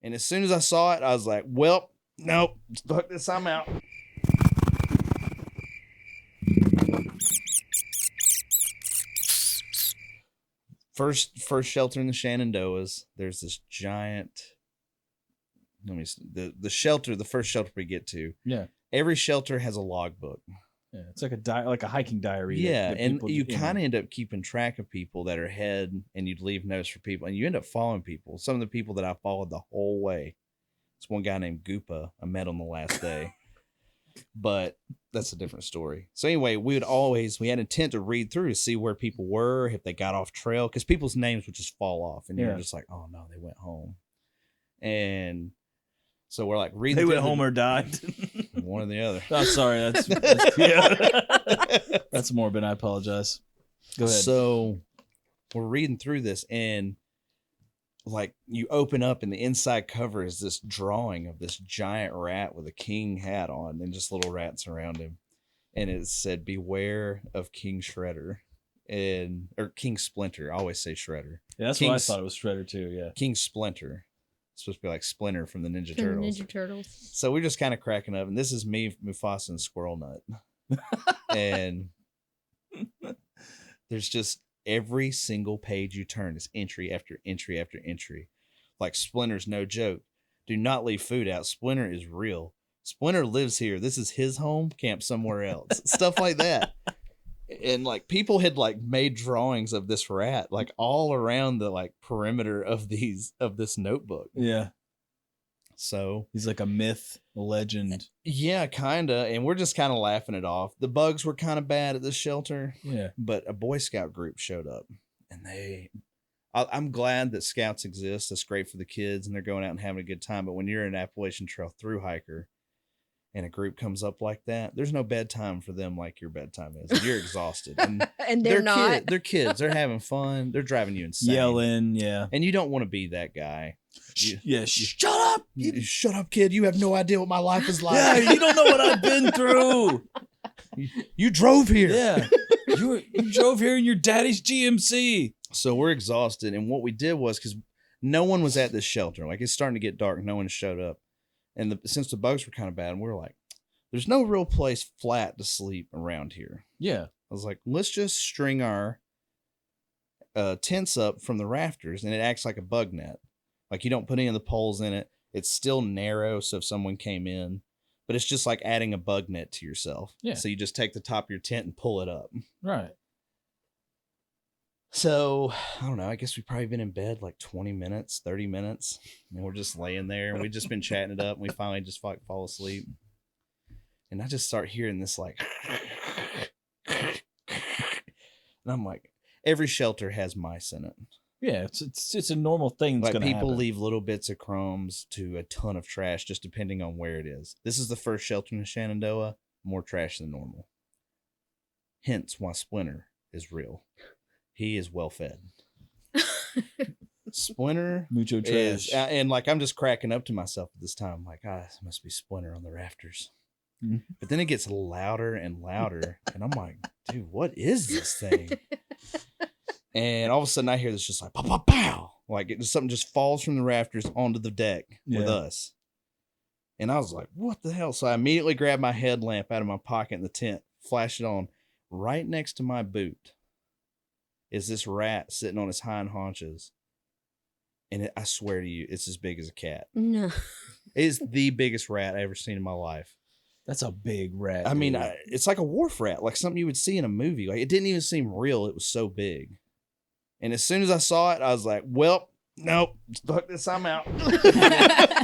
And as soon as I saw it, I was like, well, nope, fuck this, I'm out. First shelter in the Shenandoahs, there's this giant, the shelter, the first shelter we get to. Yeah. Every shelter has a logbook. Yeah, it's like a hiking diary. Yeah, that and people, you kind of end up keeping track of people that are ahead, and you'd leave notes for people, and you end up following people. Some of the people that I followed the whole way. It's one guy named Goopa I met on the last day, but that's a different story. So anyway, we had intent to read through to see where people were, if they got off trail, because people's names would just fall off, and you're just like, oh no, they went home. And so we're like reading. They went home or died. One or the other. Oh, sorry. That's that's morbid. I apologize. Go ahead. So we're reading through this, and like you open up, and the inside cover is this drawing of this giant rat with a king hat on, and just little rats around him. And it said, "Beware of King Shredder," or King Splinter. I always say Shredder. Yeah, that's what I thought it was Shredder too. Yeah, King Splinter. It's supposed to be like Splinter from the Ninja Turtles. Ninja Turtles. So we're just kind of cracking up, and this is me, Mufasa, and Squirrel Nut. And there's just every single page you turn is entry after entry after entry. Like Splinter's no joke. Do not leave food out. Splinter is real. Splinter lives here. This is his home. Camp somewhere else. Stuff like that. And like people had like made drawings of this rat like all around the like perimeter of this notebook. Yeah. So he's like a myth, a legend. Yeah, kind of. And we're just kind of laughing it off. The bugs were kind of bad at this shelter. Yeah. But a Boy Scout group showed up, and I'm glad that scouts exist. That's great for the kids, and they're going out and having a good time. But when you're an Appalachian Trail through hiker, and a group comes up like that, there's no bedtime for them like your bedtime is. You're exhausted. And, and they're not. They're kids. They're having fun. They're driving you insane. Yelling, yeah. And you don't want to be that guy. Shut up! Shut up, kid. You have no idea what my life is like. Yeah, you don't know what I've been through. You drove here. Yeah. You drove here in your daddy's GMC. So we're exhausted. And what we did was, because no one was at this shelter. Like, it's starting to get dark. No one showed up. And since the bugs were kind of bad, and we were like, there's no real place flat to sleep around here. Yeah. I was like, let's just string our tents up from the rafters, and it acts like a bug net. Like, you don't put any of the poles in it. It's still narrow, so if someone came in, but it's just like adding a bug net to yourself. Yeah. So you just take the top of your tent and pull it up. Right. So, I don't know. I guess we've probably been in bed like 20 minutes, 30 minutes. And we're just laying there, and we've just been chatting it up, and we finally just fall asleep. And I just start hearing this like, and I'm like, every shelter has mice in it. Yeah, it's a normal thing that's like going to people happen. leave little bits of crumbs to a ton of trash, just depending on where it is. This is the first shelter in Shenandoah, more trash than normal. Hence why Splinter is real. He is well fed. Splinter Mucho trash. and like I'm just cracking up to myself at this time. Like, it must be Splinter on the rafters. Mm-hmm. But then it gets louder and louder, and I'm like, dude, what is this thing? And all of a sudden I hear this just like pow, pow, pow. Like something just falls from the rafters onto the deck with us. And I was like, what the hell? So I immediately grabbed my headlamp out of my pocket in the tent, flashed it on. Right next to my boot is this rat sitting on his hind haunches. And I swear to you, it's as big as a cat. No. It's the biggest rat I ever seen in my life. That's a big rat. I mean, it's like a wharf rat, like something you would see in a movie. Like, it didn't even seem real. It was so big. And as soon as I saw it, I was like, well, nope, fuck this, I'm out.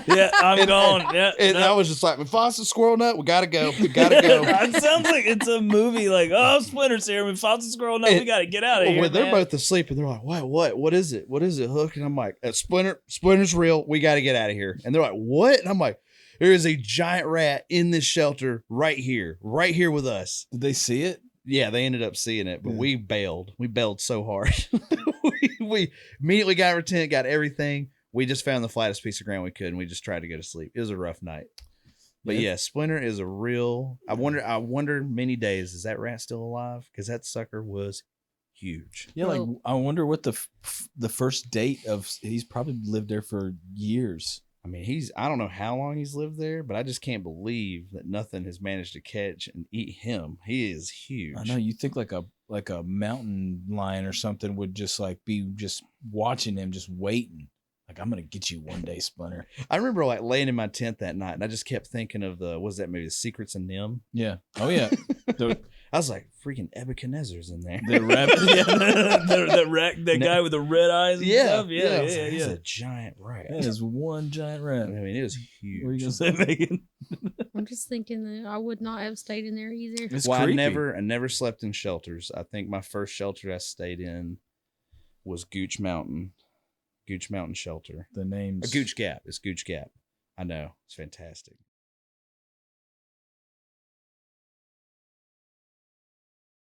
Yeah, I'm gone. Yeah, and I was just like, Mufasa, Squirrel Nut, we gotta go. We gotta go. It sounds like it's a movie. Like, oh, Splinter's here. Mufasa, Squirrel Nut, we gotta get out of here. Well, they're both asleep, and they're like, what is it? What is it, Hook? And I'm like, Splinter's real. We gotta get out of here. And they're like, what? And I'm like, there is a giant rat in this shelter right here with us. Did they see it? Yeah, they ended up seeing it, but we bailed. We bailed so hard. we immediately got our tent, got everything. We just found the flattest piece of ground we could, and we just tried to go to sleep. It was a rough night. But yeah, Splinter is a real... I wonder many days, is that rat still alive? Because that sucker was huge. Yeah, like, I wonder what the first date of... He's probably lived there for years. I mean, I don't know how long he's lived there, but I just can't believe that nothing has managed to catch and eat him. He is huge. I know, you think like a mountain lion or something would just like be just watching him, just waiting. Like, I'm gonna get you one day, Splinter. I remember like laying in my tent that night, and I just kept thinking of was that maybe The Secrets of Nim? Yeah. Oh yeah. I was like, freaking Nebuchadnezzar's in there. The that guy with the red eyes and stuff. Yeah. It's a giant rat. That is one giant rat. I mean, it was huge. What are you gonna say, Megan? I'm just thinking that I would not have stayed in there either. It's Well, creepy. I never slept in shelters. I think my first shelter I stayed in was Gooch Mountain Shelter. The name's Gooch Gap. It's Gooch Gap. I know. It's fantastic.